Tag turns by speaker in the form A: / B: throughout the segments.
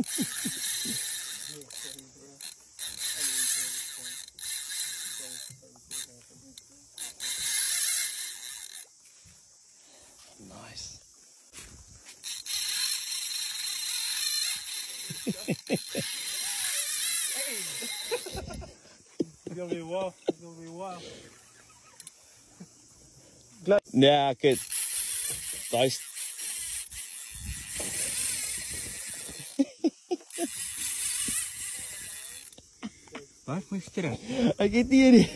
A: Nice.
B: It's gonna be wild. It's gonna be wild.
A: Ja, ek het daai
B: Waar moet jy terug?
A: ek het nie.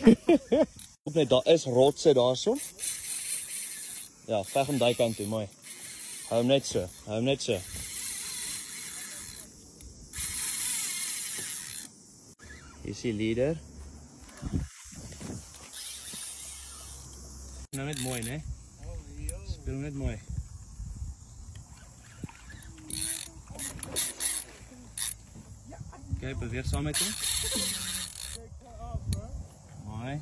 A: Net daar is rotse daarso. Ja, veg om daai kant toe, mooi. Hou hom net so. Hou hom net so. Hier is die leader. Nou net mooi, né? Speel net mooi. Kyk, beweeg saam met hom. Mooi.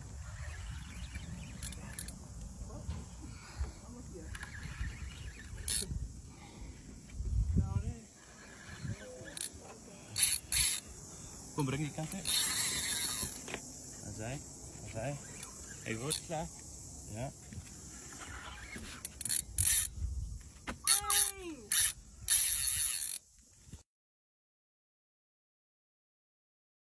A: Kom, bring die kant uit. As hy. Hy word klaar. Ja.